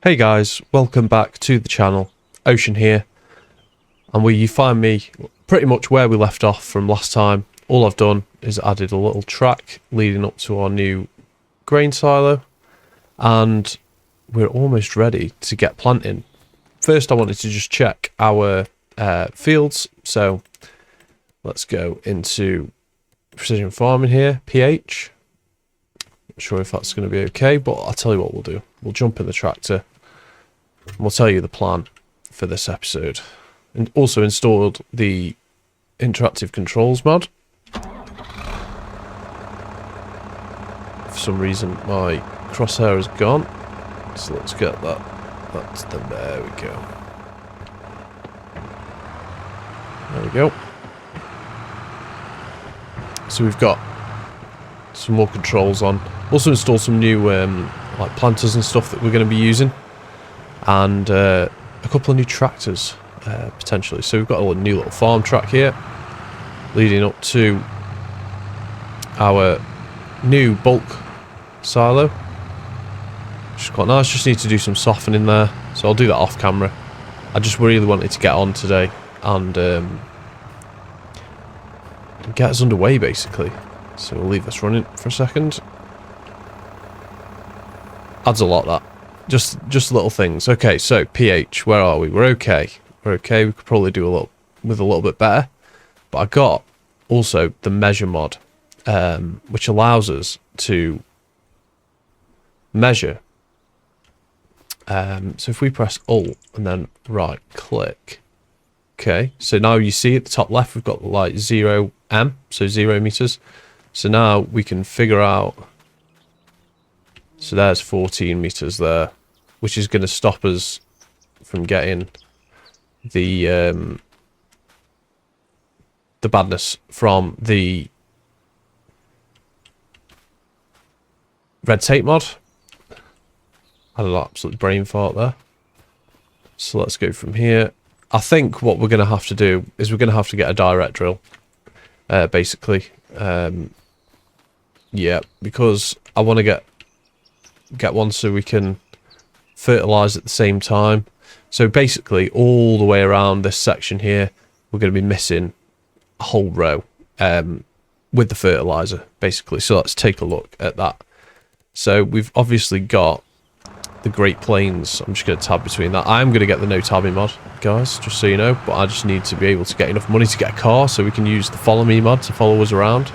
Hey guys, welcome back to the channel. Ocean here, and where you find me pretty much where we left off from last time. All I've done is added a little track leading up to our new grain silo, and we're almost ready to get planting. First I wanted to just check our fields, so let's go into precision farming here, pH. Not sure if that's going to be okay, but I'll tell you what we'll do. We'll jump in the tractor and we'll tell you the plan for this episode. And also installed the interactive controls mod. For some reason my crosshair is gone, so let's get that. There we go. There we go. So we've got some more controls on. Also install some new like planters and stuff that we're going to be using, and a couple of new tractors potentially. So we've got a new little farm track here leading up to our new bulk silo, which is quite nice. Just need to do some softening there, so I'll do that off camera. I just really wanted to get on today and get us underway basically. So we'll leave this running for a second. Adds a lot, that. Just little things. Okay, so pH, where are we? We're okay. We're okay. We could probably do a little bit better. But I got also the measure mod, which allows us to measure. So if we press Alt and then right click. Okay, so now you see at the top left we've got like 0M, so 0 meters. So now we can figure out, so there's 14 meters there, which is going to stop us from getting the badness from the red tape mod. I had an absolute brain fart there. So let's go from here. I think what we're going to have to do is we're going to have to get a direct drill, basically. Yeah, because I want to get one so we can fertilize at the same time. So basically all the way around this section here we're going to be missing a whole row with the fertilizer basically. So let's take a look at that. So we've obviously got the Great Plains. I'm just going to tab between that. I'm going to get the no tabbing mod, guys, just so you know, but I just need to be able to get enough money to get a car so we can use the follow me mod to follow us around.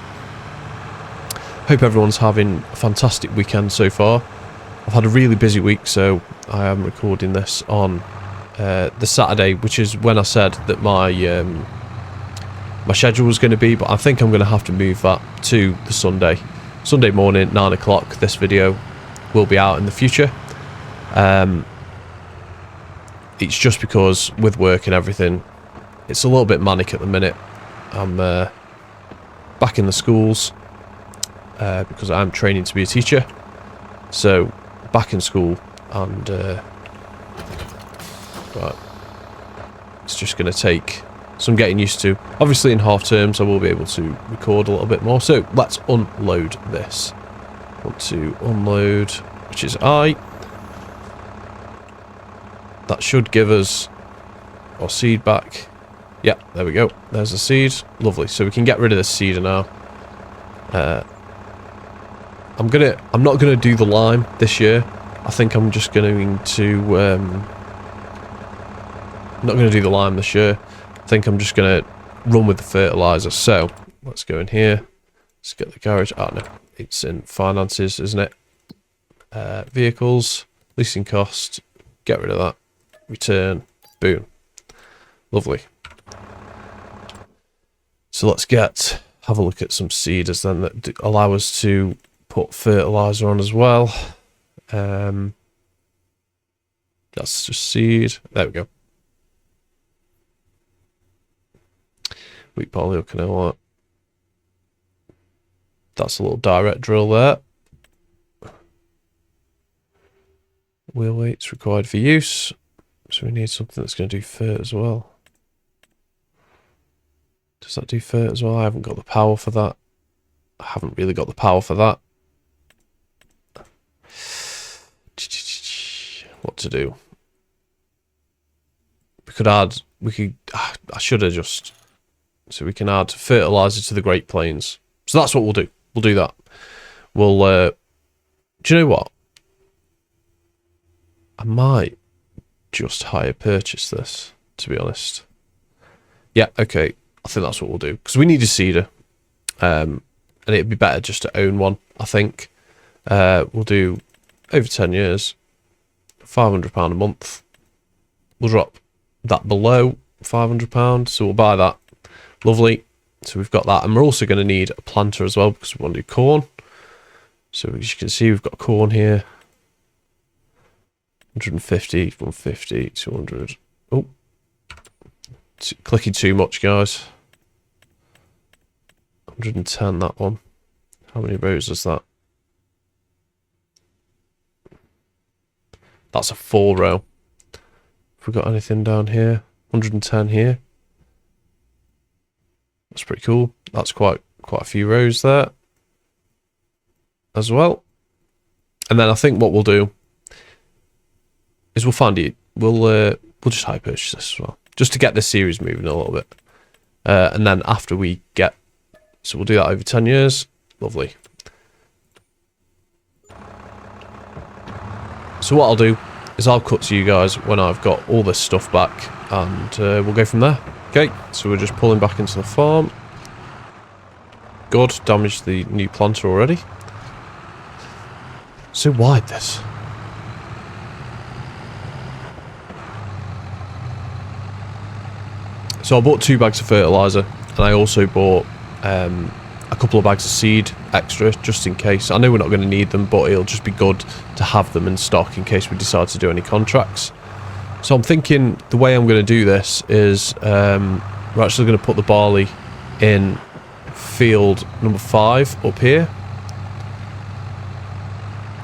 Hope everyone's having a fantastic weekend so far. I've had a really busy week, so I am recording this on the Saturday, which is when I said that my schedule was going to be, but I think I'm going to have to move that to the Sunday. Sunday morning, 9 o'clock, this video will be out in the future. It's just because with work and everything, it's a little bit manic at the minute. I'm back in the schools. Because I'm training to be a teacher, so back in school, and but it's just going to take some getting used to. Obviously in half terms I will be able to record a little bit more, so let's unload this. Want to unload, which is I. That should give us our seed back. Yeah, there we go, there's the seed. Lovely. So we can get rid of this seeder now. I'm not gonna do the lime this year. I think I'm just going to I'm not gonna do the lime this year. I think I'm just gonna run with the fertilizer. So let's go in here. Let's get the garage. Oh no, it's in finances, isn't it? Vehicles, leasing cost. Get rid of that. Return. Boom. Lovely. So let's have a look at some seeders then that allow us to put fertilizer on as well. That's just seed. There we go. Wheat, barley, or canola. That's a little direct drill there. Wheel weights required for use. So we need something that's going to do fert as well. Does that do fert as well? I haven't got the power for that. I haven't really got the power for that. to do. We could add, I should have just, so we can add fertilizer to the Great Plains. So that's what we'll do. We'll do that. We'll, do you know what? I might just hire purchase this, to be honest. Yeah, okay. I think that's what we'll do. Because we need a seeder. And it'd be better just to own one, I think. We'll do over 10 years. £500 a month. We'll drop that below £500. So we'll buy that. Lovely. So we've got that. And we're also going to need a planter as well because we want to do corn. So as you can see, we've got corn here. 150, 150, 200. Oh. Clicking too much, guys. 110, that one. How many rows is that? That's a 4 row. Have we got anything down here? 110 here. That's pretty cool. That's quite a few rows there as well. And then I think what we'll do is we'll find it. We'll just high purchase this as well, just to get this series moving a little bit. And then after we get, so we'll do that over 10 years. Lovely. So what I'll do is I'll cut to you guys when I've got all this stuff back, and we'll go from there. Okay, so we're just pulling back into the farm. Good, damaged the new planter already. So wide this. So I bought 2 bags of fertiliser, and I also bought a couple of bags of seed extra, just in case. I know we're not going to need them, but it'll just be good to have them in stock in case we decide to do any contracts. So I'm thinking the way I'm going to do this is we're actually going to put the barley in field number 5 up here.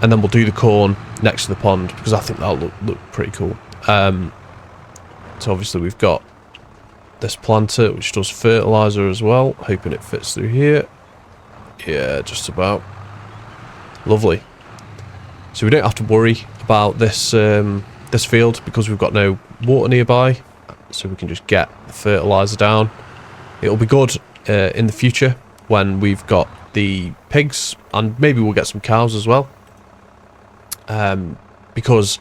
And then we'll do the corn next to the pond, because I think that'll look pretty cool. So obviously we've got this planter which does fertilizer as well, hoping it fits through here. Yeah, just about. Lovely. So we don't have to worry about this this field because we've got no water nearby, so we can just get the fertilizer down. It'll be good in the future when we've got the pigs, and maybe we'll get some cows as well, because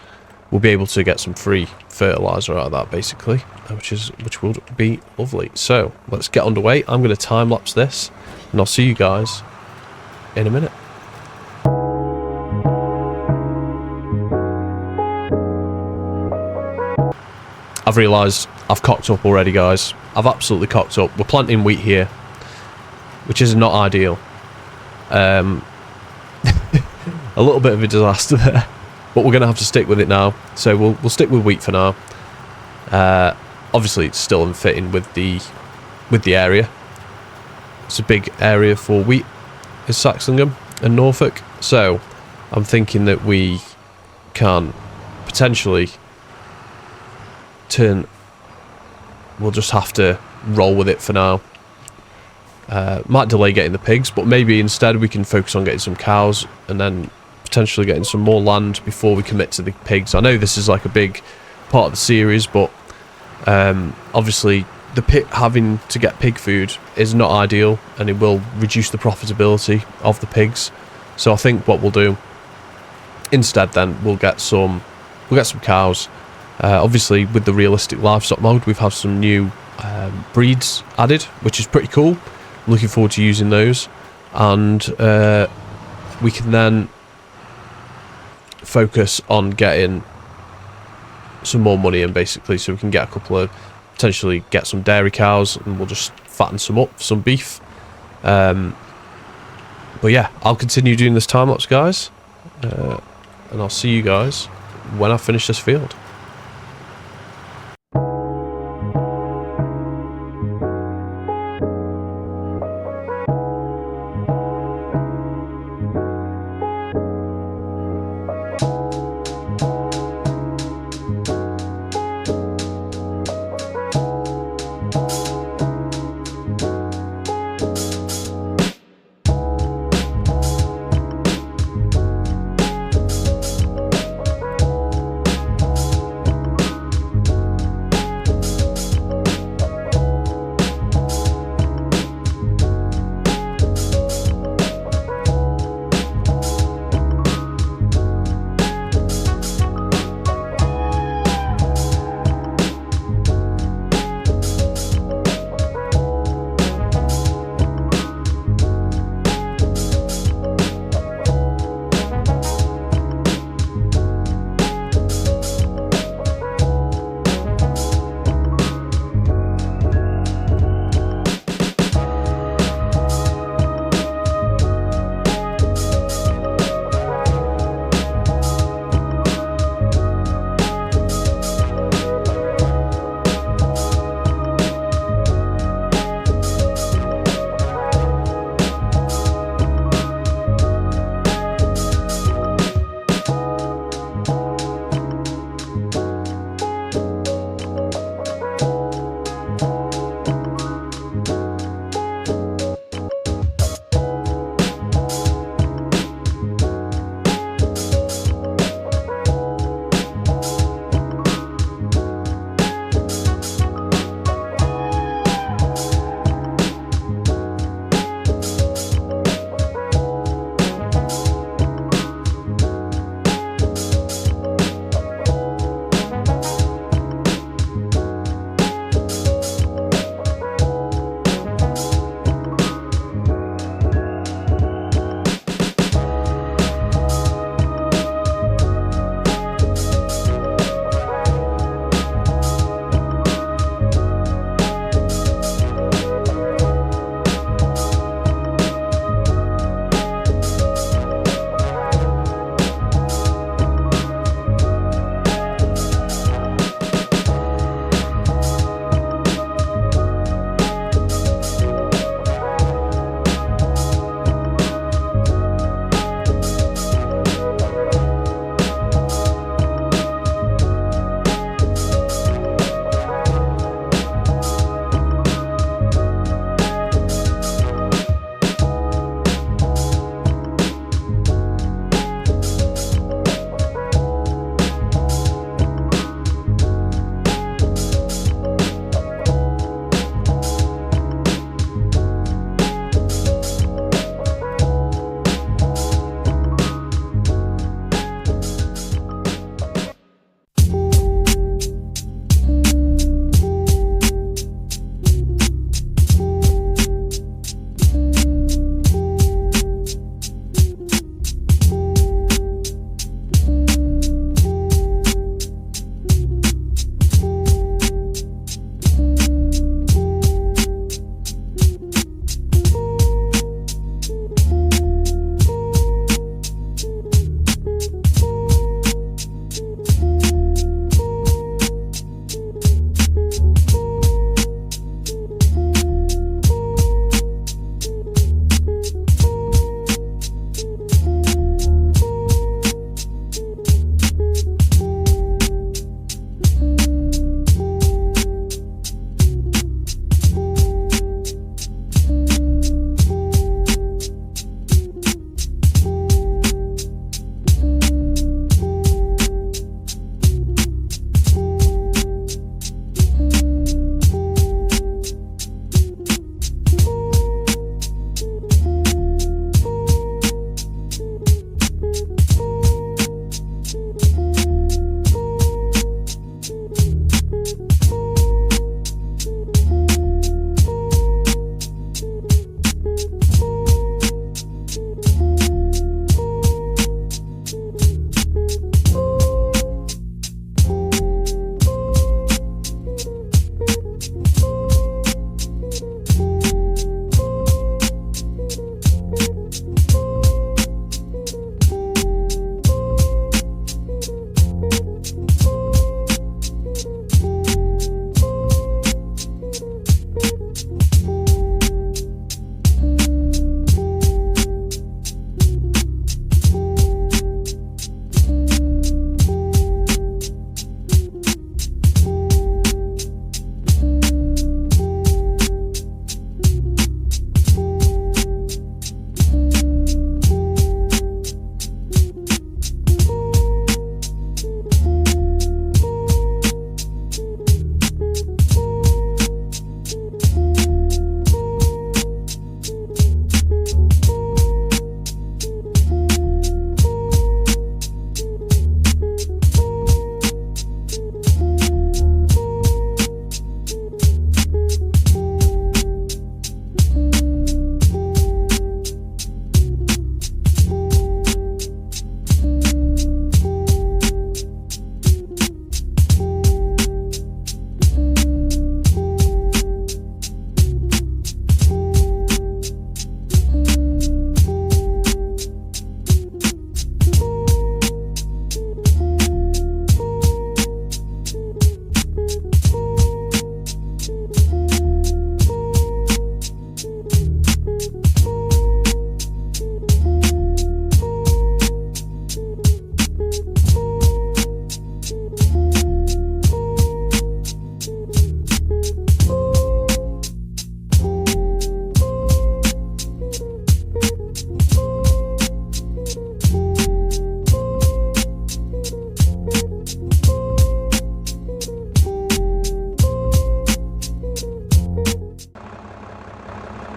we'll be able to get some free fertilizer out of that, basically, which will be lovely. So let's get underway. I'm going to time lapse this, and I'll see you guys in a minute. I've realised I've cocked up already, guys. I've absolutely cocked up. We're planting wheat here, which is not ideal. A little bit of a disaster there, but we're going to have to stick with it now. So we'll stick with wheat for now. Obviously, it's still unfitting with the area. It's a big area for wheat, is Saxlingham and Norfolk. So I'm thinking that we can potentially we'll just have to roll with it for now. Might delay getting the pigs, but maybe instead we can focus on getting some cows and then potentially getting some more land before we commit to the pigs. I know this is like a big part of the series, but obviously having to get pig food is not ideal, and it will reduce the profitability of the pigs. So I think what we'll do instead then, we'll get some cows. Obviously, with the realistic livestock mode, we've had some new breeds added, which is pretty cool. I'm looking forward to using those, and we can then focus on getting some more money in, basically, so we can get a couple of, potentially get some dairy cows, and we'll just fatten some up for some beef. But yeah, I'll continue doing this time lapse, guys, and I'll see you guys when I finish this field.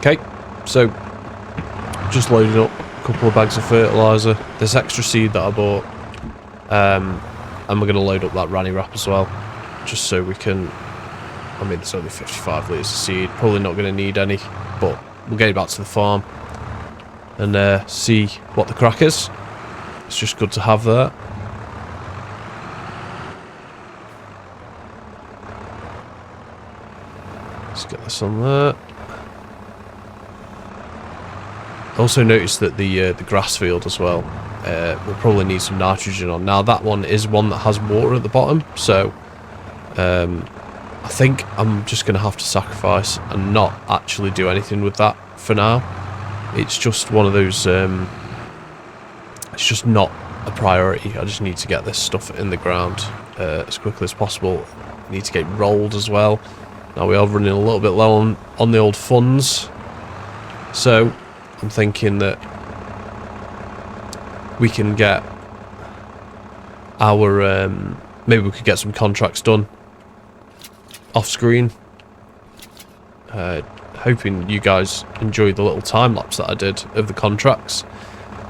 Okay, so just loading up a couple of bags of fertiliser. This extra seed that I bought, and we're going to load up that Ranny wrap as well, just so we can. I mean, it's only 55 litres of seed. Probably not going to need any, but we'll get it back to the farm and see what the crack is. It's just good to have that. Let's get this on there. I also noticed that the grass field as well will probably need some nitrogen on. Now that one is one that has water at the bottom, so I think I'm just going to have to sacrifice and not actually do anything with that for now. It's just one of those, it's just not a priority. I just need to get this stuff in the ground as quickly as possible. I need to get rolled as well. Now we are running a little bit low on the old funds, so I'm thinking that we can get our, maybe we could get some contracts done off screen. Hoping you guys enjoyed the little time lapse that I did of the contracts.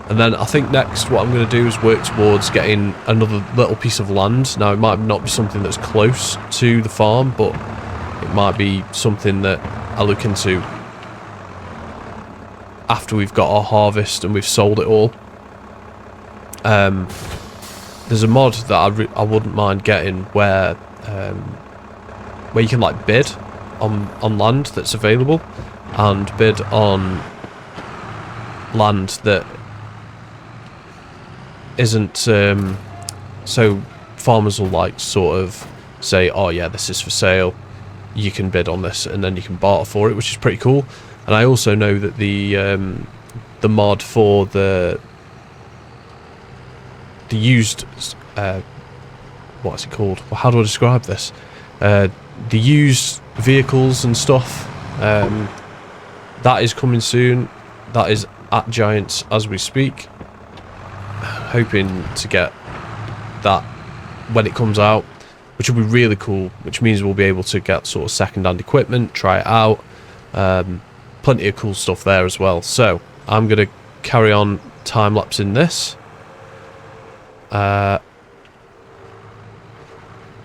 And then I think next what I'm going to do is work towards getting another little piece of land. Now it might not be something that's close to the farm, but it might be something that I look into after we've got our harvest and we've sold it all. There's a mod that I wouldn't mind getting where you can like bid on land that's available and bid on land that isn't so farmers will like sort of say, oh yeah, this is for sale, you can bid on this, and then you can barter for it, which is pretty cool. And I also know that the mod for the used what is it called? Well, how do I describe this? The used vehicles and stuff, that is coming soon. That is at Giants as we speak. Hoping to get that when it comes out, which will be really cool, which means we'll be able to get sort of second-hand equipment, try it out. Plenty of cool stuff there as well. So I'm going to carry on time-lapsing this. And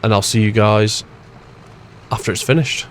I'll see you guys after it's finished.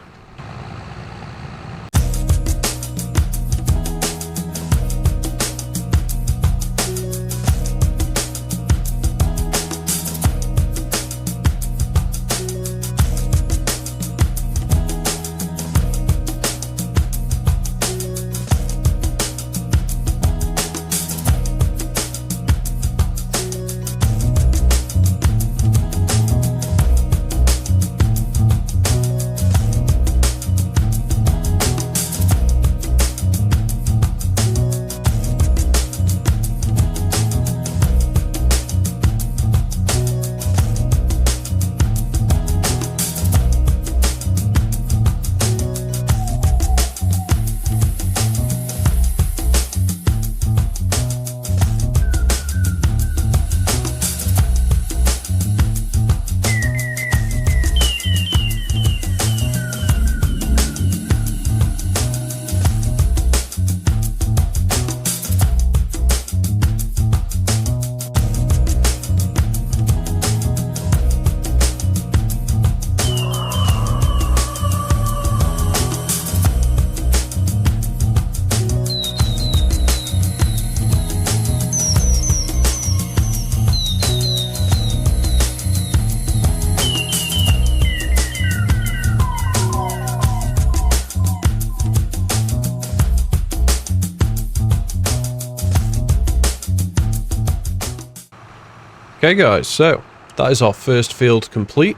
Okay guys, so that is our first field complete.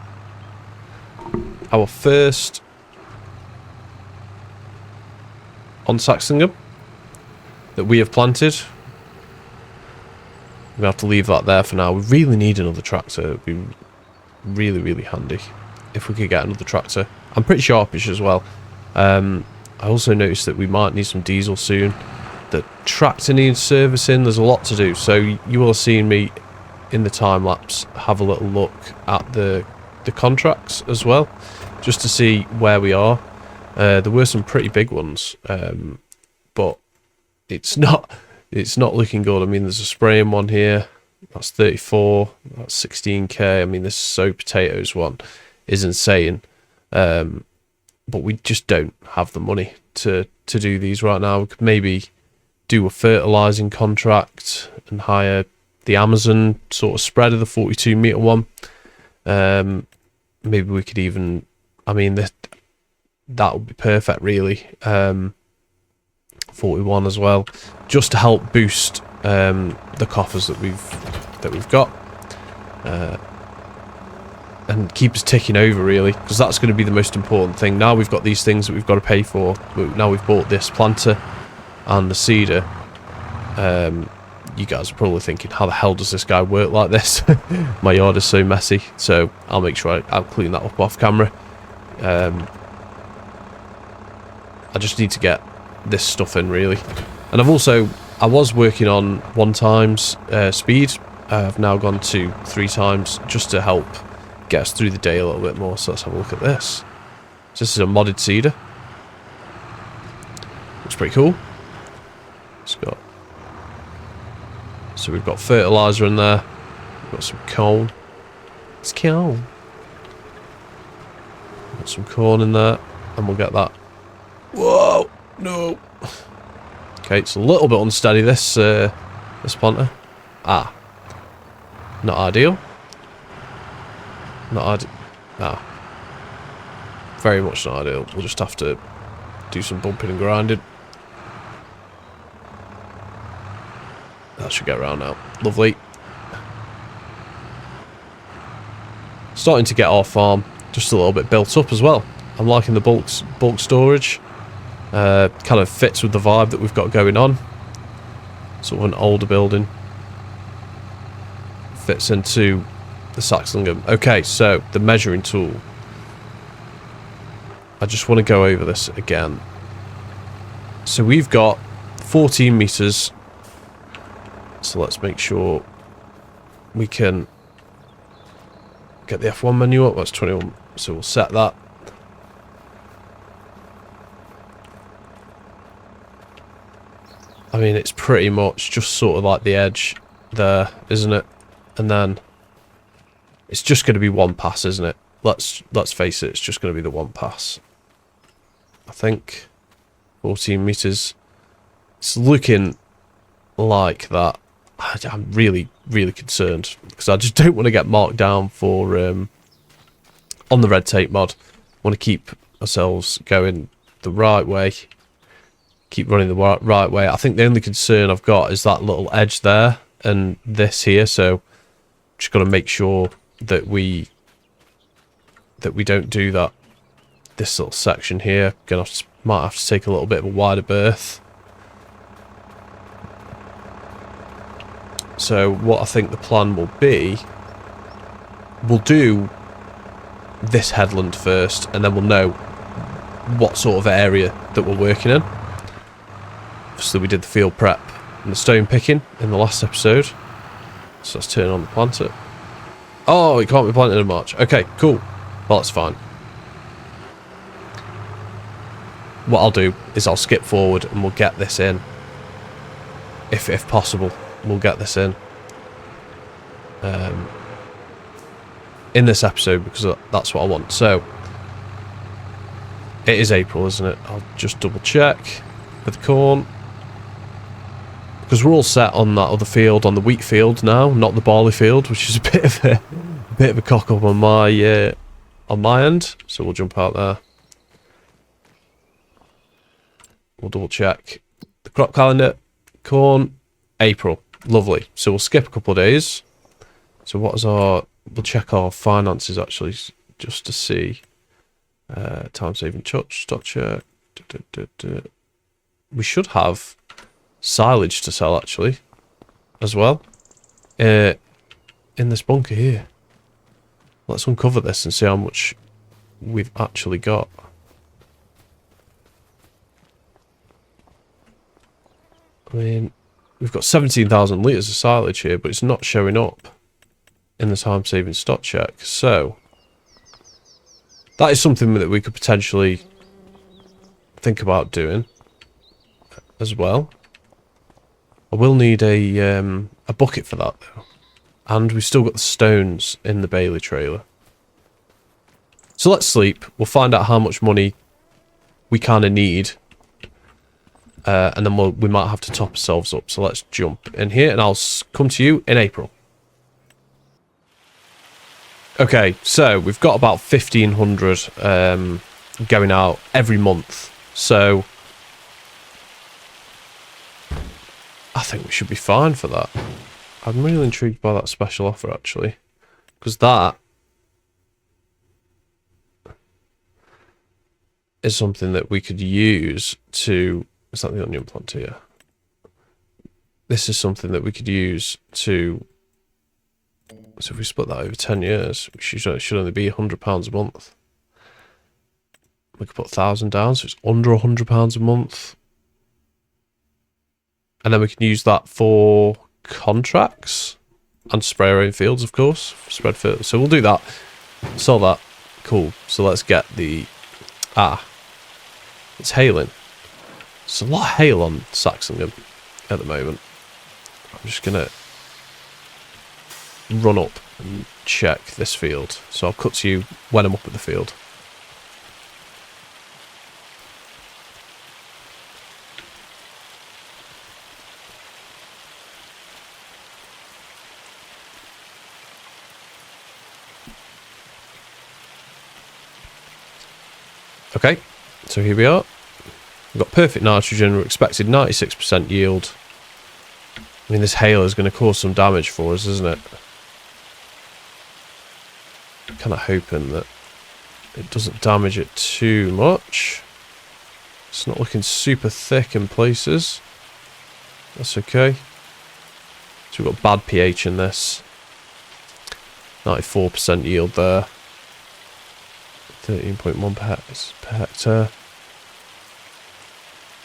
Our first on Saxingham that we have planted. We're going to have to leave that there for now. We really need another tractor. It would be really, really handy if we could get another tractor. I'm pretty sharpish as well. I also noticed that we might need some diesel soon. The tractor needs servicing. There's a lot to do. So you will have seen me in the time lapse have a little look at the contracts as well, just to see where we are. There were some pretty big ones it's not looking good. I mean, there's a spraying one here. That's 34. That's 16k. I mean, this sow potatoes one is insane. But we just don't have the money to do these right now. We could maybe do a fertilizing contract and hire the Amazon sort of spreader, the 42 meter one. Maybe we could even, I mean, that would be perfect, really. 41 as well, just to help boost the coffers that we've got, and keep us ticking over, really, because that's going to be the most important thing. Now we've got these things that we've got to pay for. Now we've bought this planter and the seeder. You guys are probably thinking, how the hell does this guy work like this? My yard is so messy, so I'll make sure I'll clean that up off camera. I just need to get this stuff in, really. And I was working on 1 times speed. I've now gone to 3 times just to help get us through the day a little bit more. So let's have a look at this. So this is a modded seeder. Looks pretty cool. So we've got fertilizer in there. We've got some corn. It's corn. Got some corn in there, and we'll get that. Whoa! No. Okay, it's a little bit unsteady, this planter. Ah. Not ideal. Not ideal. Ah. Very much not ideal. We'll just have to do some bumping and grinding. That should get around now. Lovely. Starting to get our farm just a little bit built up as well. I'm liking the bulk storage. Kind of fits with the vibe that we've got going on. Sort of an older building. Fits into the Saxlingham. Okay, so the measuring tool. I just want to go over this again. So we've got 14 meters. So let's make sure we can get the F1 menu up. That's 21. So we'll set that. I mean, it's pretty much just sort of like the edge there, isn't it? And then it's just going to be 1 pass, isn't it? Let's face it, it's just going to be the 1 pass. I think 14 meters. It's looking like that. I'm really, really concerned because I just don't want to get marked down for on the red tape mod. I want to keep ourselves going the right way. Keep running the right way. I think the only concern I've got is that little edge there and this here. So just got to make sure that we don't do that. This little section here, might have to take a little bit of a wider berth. So what I think the plan will be, we'll do this headland first, and then we'll know what sort of area that we're working in. So we did the field prep and the stone picking in the last episode. So let's turn on the planter. Oh, it can't be planted in March. Okay, cool. Well, that's fine. What I'll do is I'll skip forward and we'll get this in. If possible, we'll get this in this episode, because that's what I want. So it is April, isn't it? I'll just double check with the corn, because we're all set on that other field, on the wheat field now, not the barley field, which is a bit of a cock up on my end. So we'll jump out there. We'll double check the crop calendar. Corn, April. Lovely. So we'll skip a couple of days. So what is we'll check our finances actually, just to see. Time saving touch, stock check. We should have silage to sell actually, as well. In this bunker here. Let's uncover this and see how much we've actually got. I mean, we've got 17,000 litres of silage here, but it's not showing up in the time-saving stock check. So, that is something that we could potentially think about doing as well. I will need a bucket for that though. And we've still got the stones in the Bailey trailer. So let's sleep. We'll find out how much money we kind of need. And then we might have to top ourselves up. So let's jump in here and I'll come to you in April. Okay, so we've got about 1,500 going out every month. So I think we should be fine for that. I'm really intrigued by that special offer actually. Because that is something that we could use to... Is that the onion plant here? This is something that we could use to... So if we split that over 10 years, it should only be £100 a month. We could put 1,000 down, so it's under £100 a month. And then we can use that for contracts and spray our own fields, of course. Spread fields. So we'll do that. Sell that. Cool. So let's get the... It's hailing. There's a lot of hail on Saxingham at the moment. I'm just going to run up and check this field. So I'll cut to you when I'm up at the field. Okay, so here we are. We've got perfect nitrogen. We're expected 96% yield. I mean, this hail is going to cause some damage for us, isn't it? Kind of hoping that it doesn't damage it too much. It's not looking super thick in places. That's okay. So we've got bad pH in this. 94% yield there. 13.1 per hectare.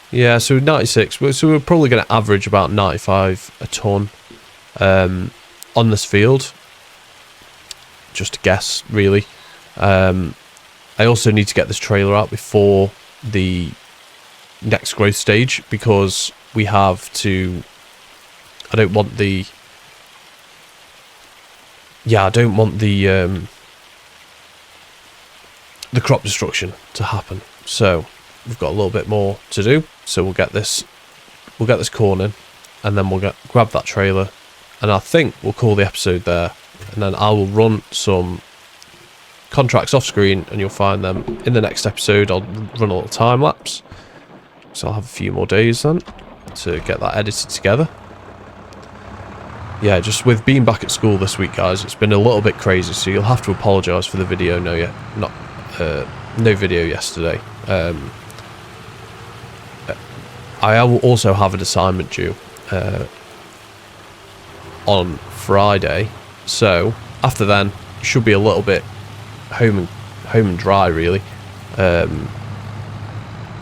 Yeah, so 96. So we're probably going to average about 95 a tonne on this field. Just a guess, really. I also need to get this trailer out before the next growth stage because we have to... I don't want the... Yeah, I don't want the crop destruction to happen. So we've got a little bit more to do. So we'll get this corn in, and then we'll grab that trailer, and I think we'll call the episode there. And then I will run some contracts off screen, and you'll find them in the next episode. I'll run a little time lapse, so I'll have a few more days then to get that edited together. Yeah, just with being back at school this week, guys, it's been a little bit crazy. So you'll have to apologise for the video. No video yesterday. I will also have an assignment due on Friday, so after then should be a little bit home and dry, really.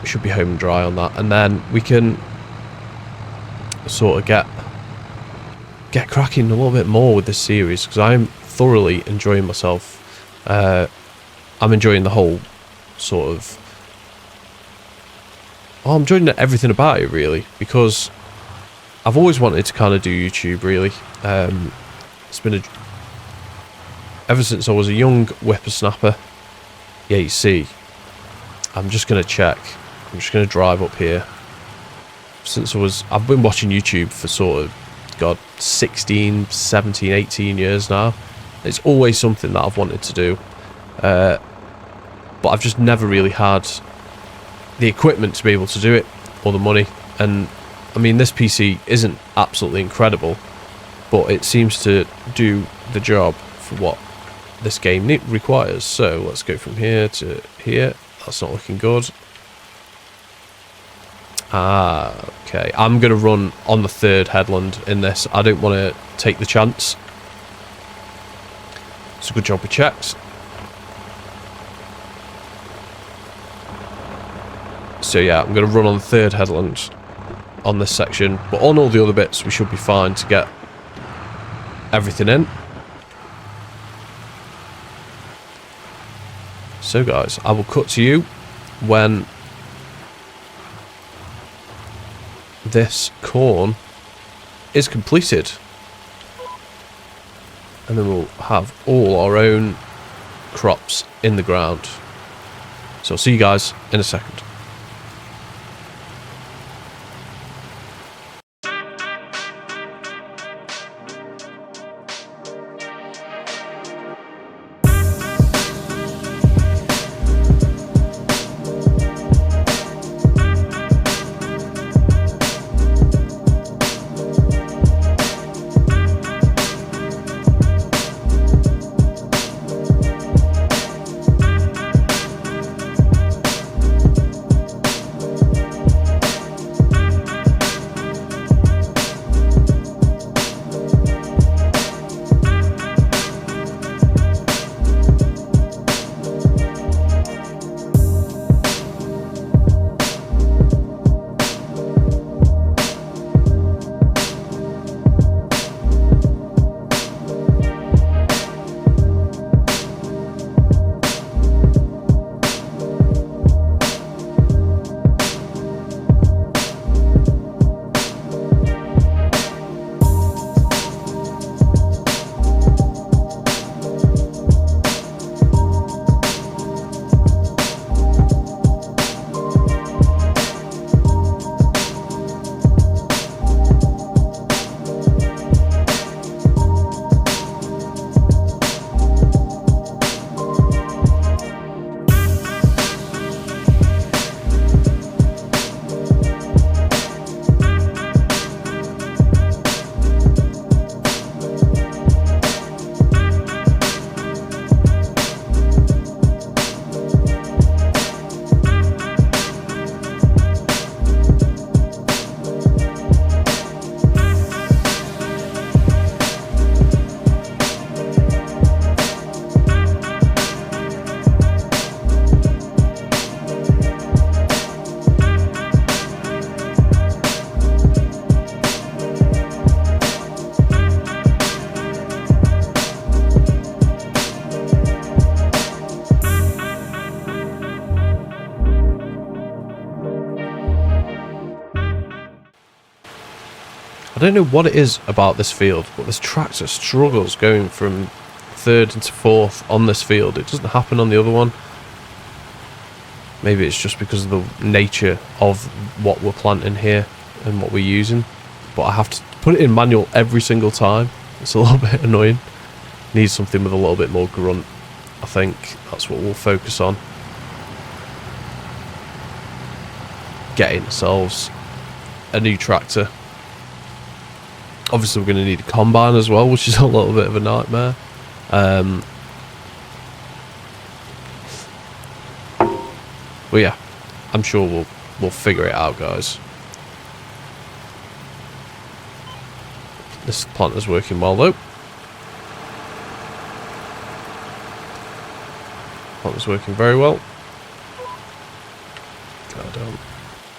Should be home and dry on that, and then we can sort of get cracking a little bit more with this series because I'm thoroughly enjoying myself. I'm enjoying the whole sort of... I'm enjoying everything about it, really, because I've always wanted to kind of do YouTube, really. It's been ever since I was a young whippersnapper. Yeah, you see, I'm just going to check. I'm just going to drive up here. I've been watching YouTube for sort of, 16, 17, 18 years now. It's always something that I've wanted to do. But I've just never really had the equipment to be able to do it, or the money. And I mean, this PC isn't absolutely incredible, but it seems to do the job for what this game requires. So let's go from here to here. That's not looking good. Okay, I'm going to run on the third headland in this. I don't want to take the chance. It's a good job we checked. So yeah, I'm going to run on the third headland on this section, but on all the other bits we should be fine to get everything in. So guys, I will cut to you when this corn is completed. And then we'll have all our own crops in the ground. So I'll see you guys in a second. I don't know what it is about this field, but this tractor struggles going from third into fourth on this field. It doesn't happen on the other one. Maybe it's just because of the nature of what we're planting here and what we're using. But I have to put it in manual every single time. It's a little bit annoying. Need something with a little bit more grunt. I think that's what we'll focus on. Getting ourselves a new tractor. Obviously we're going to need a combine as well, which is a little bit of a nightmare. But yeah, I'm sure we'll figure it out, guys. This planter's working well though. Planter's working very well.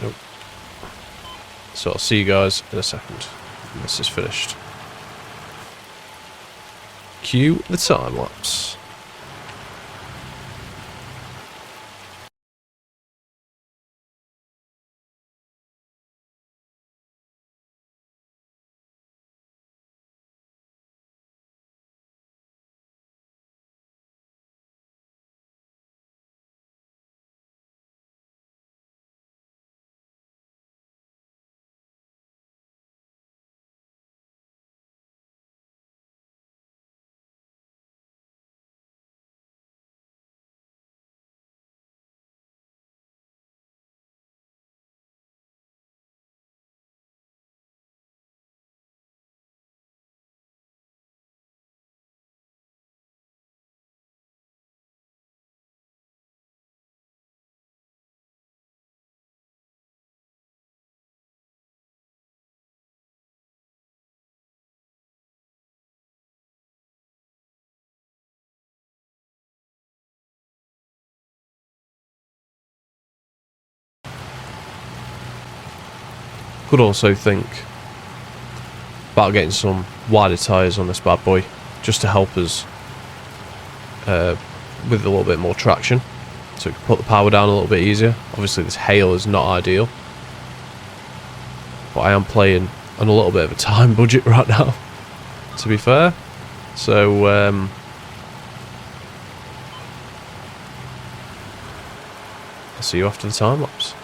Nope. So I'll see you guys in a second when this is finished. Cue the time lapse. Could also think about getting some wider tyres on this bad boy, just to help us with a little bit more traction, so we can put the power down a little bit easier. Obviously this hail is not ideal, but I am playing on a little bit of a time budget right now, to be fair. So, I'll see you after the time lapse.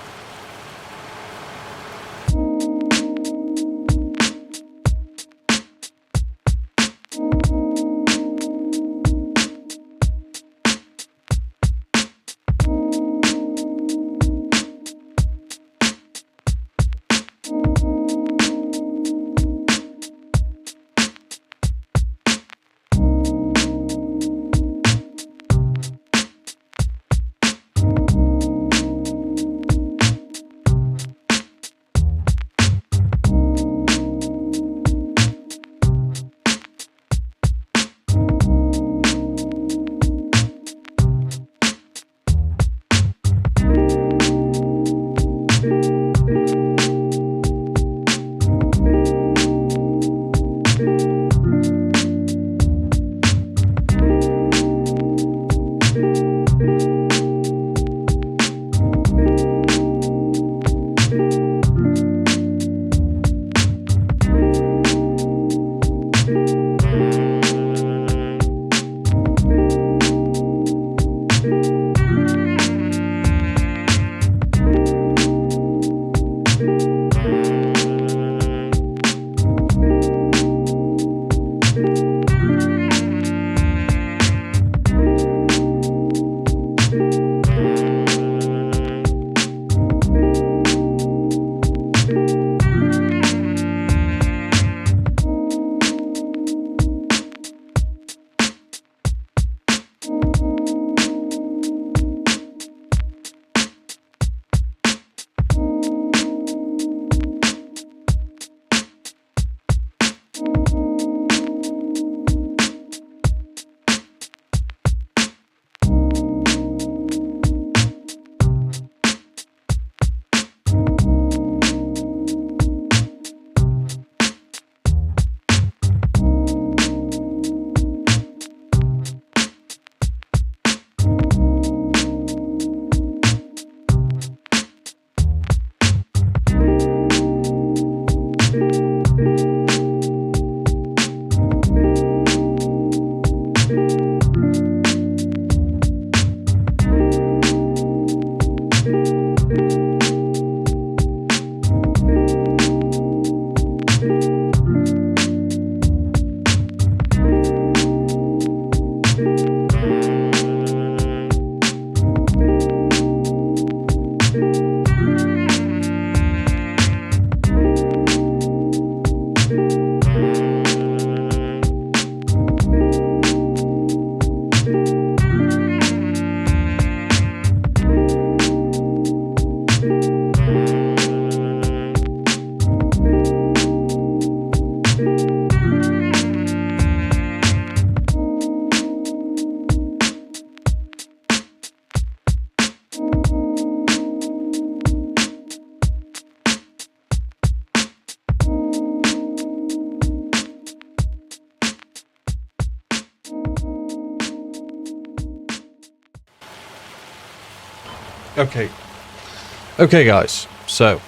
Okay guys, so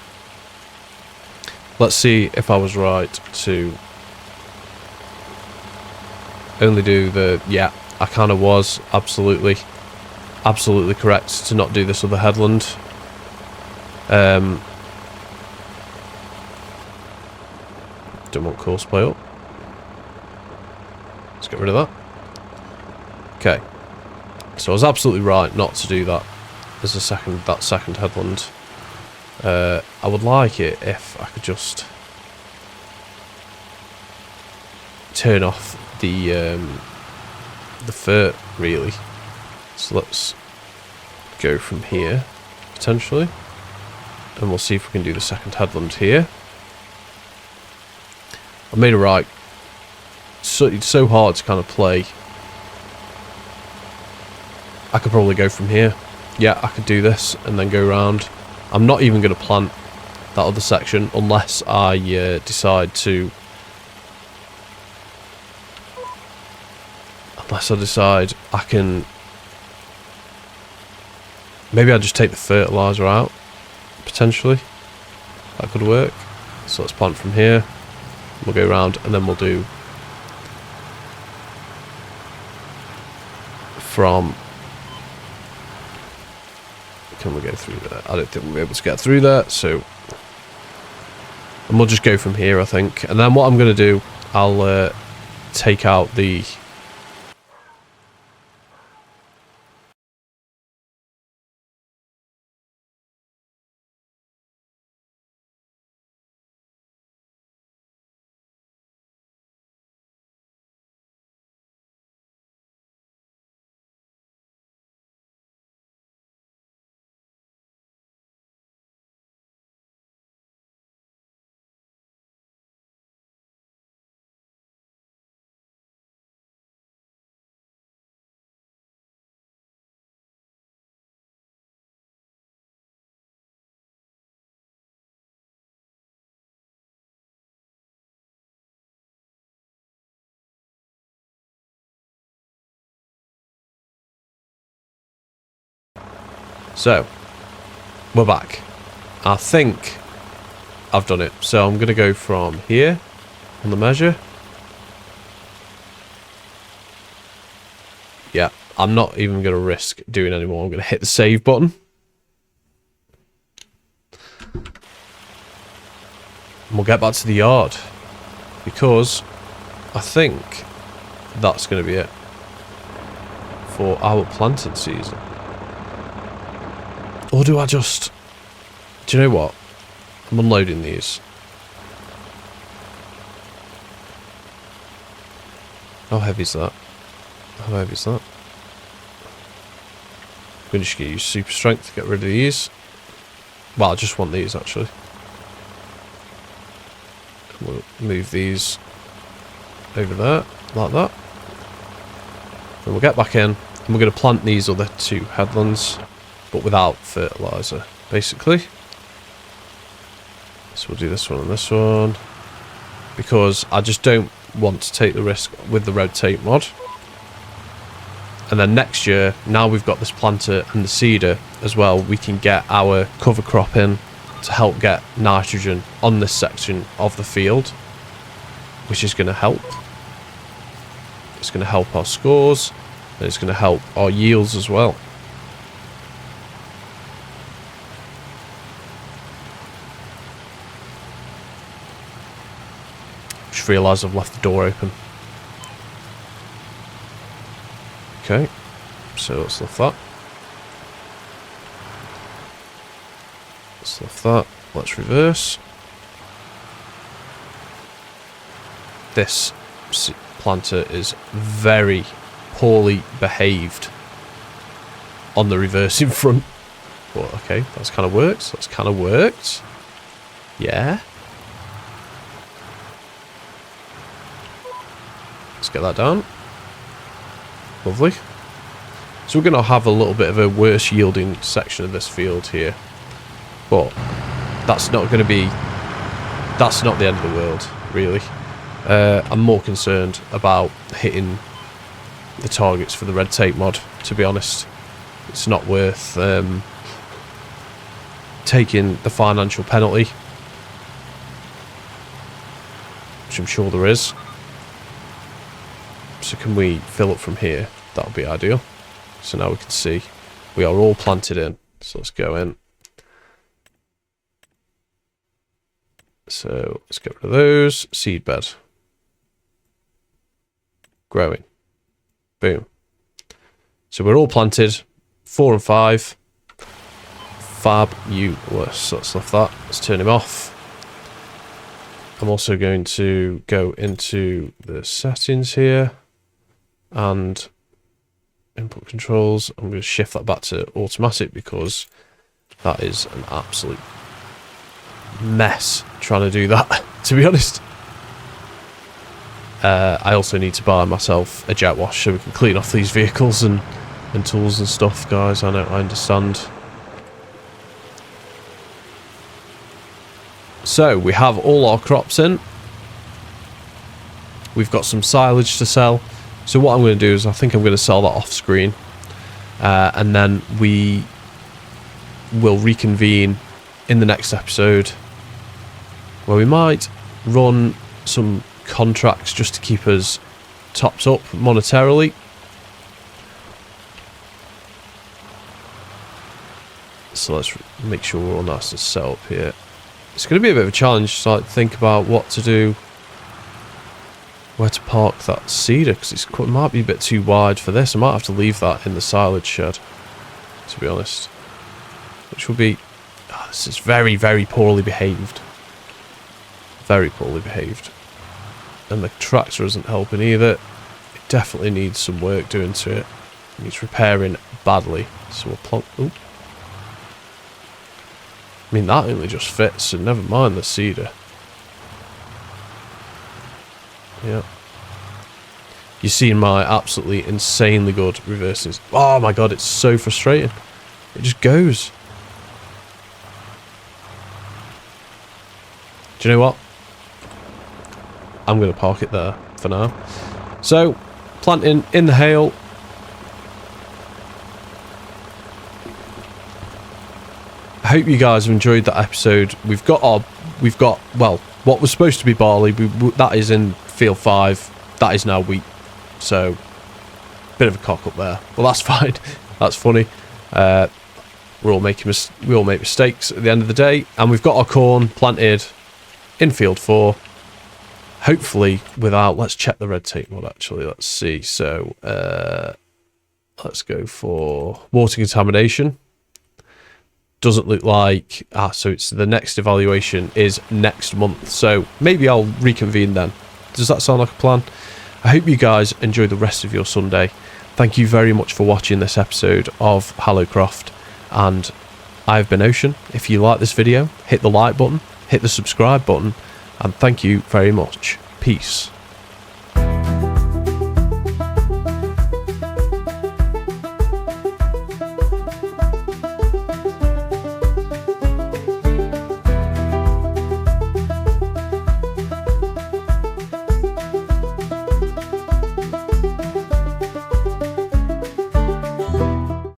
let's see if I was right to only do the, yeah, I kind of was absolutely correct to not do this other headland. Don't want course play up. Let's get rid of that. Okay, so I was absolutely right not to do that as that second headland. I would like it if I could just turn off the furt, really. So let's go from here potentially, and we'll see if we can do the second headland here. I made a right. So it's so hard to kind of play. I could probably go from here. Yeah, I could do this and then go around. I'm not even going to plant that other section unless I decide to. Unless I decide I can. Maybe I'll just take the fertilizer out. Potentially. That could work. So let's plant from here. We'll go around and then we'll do from... Can we go through there? I don't think we'll be able to get through there, so... And we'll just go from here, I think. And then what I'm going to do, I'll take out the... So, we're back. I think I've done it. So I'm going to go from here on the measure. Yeah, I'm not even going to risk doing any more. I'm going to hit the save button. And we'll get back to the yard. Because I think that's going to be it for our planting season. Or do I just... Do you know what? I'm unloading these. How heavy is that? How heavy is that? I'm just going to use super strength to get rid of these. Well, I just want these, actually. We'll move these over there, like that. And we'll get back in, and we're going to plant these other two headlands, but without fertiliser, basically. So we'll do this one and this one, because I just don't want to take the risk with the red tape mod. And then next year, now we've got this planter and the seeder as well, we can get our cover crop in to help get nitrogen on this section of the field, which is going to help. It's going to help our scores, and it's going to help our yields as well. Just realised I've left the door open. Okay, so let's lift that. Let's lift that. Let's reverse. This planter is very poorly behaved on the reversing front. But okay, that's kind of worked. That's kind of worked. Yeah. Let's get that down. Lovely. So we're going to have a little bit of a worse yielding section of this field here. But that's not going to be... That's not the end of the world, really. I'm more concerned about hitting the targets for the red tape mod, to be honest. It's not worth taking the financial penalty, which I'm sure there is. So can we fill up from here? That would be ideal. So now we can see we are all planted in. So let's go in. So let's get rid of those. Seed bed. Growing. Boom. So we're all planted. 4 and 5. Fabulous. So let's lift that. Let's turn him off. I'm also going to go into the settings here. And input controls. I'm going to shift that back to automatic because that is an absolute mess trying to do that, to be honest. I also need to buy myself a jet wash so we can clean off these vehicles and tools and stuff, guys. I know, I understand. So we have all our crops in. We've got some silage to sell. So what I'm going to do is I think I'm going to sell that off screen. And then we will reconvene in the next episode where we might run some contracts just to keep us topped up monetarily. So let's make sure we're all nice and set up here. It's going to be a bit of a challenge to like think about what to do, where to park that cedar, because it might be a bit too wide for this. I might have to leave that in the silage shed, to be honest. Which will be... Oh, this is very, very poorly behaved. Very poorly behaved. And the tractor isn't helping either. It definitely needs some work doing to it. It needs repairing badly. So we'll plonk... Ooh. I mean, that only just fits, so never mind the cedar. Yeah. You're seeing my absolutely insanely good reversing. Oh my god, it's so frustrating. It just goes. Do you know what? I'm going to park it there for now. So, planting in the hail. I hope you guys have enjoyed that episode. We've got, well, what was supposed to be barley, that is in field 5. That is now wheat. So, bit of a cock up there. Well, that's fine. That's funny. We all make mistakes at the end of the day. And we've got our corn planted in field 4. Hopefully without... Let's check the red tape mod, actually. Let's see. So, let's go for water contamination. Doesn't look like... so it's the next evaluation is next month. So, maybe I'll reconvene then. Does that sound like a plan? I hope you guys enjoy the rest of your Sunday. Thank you very much for watching this episode of Hallow Croft. And I've been Ocean. If you like this video, hit the like button, hit the subscribe button, and thank you very much. Peace.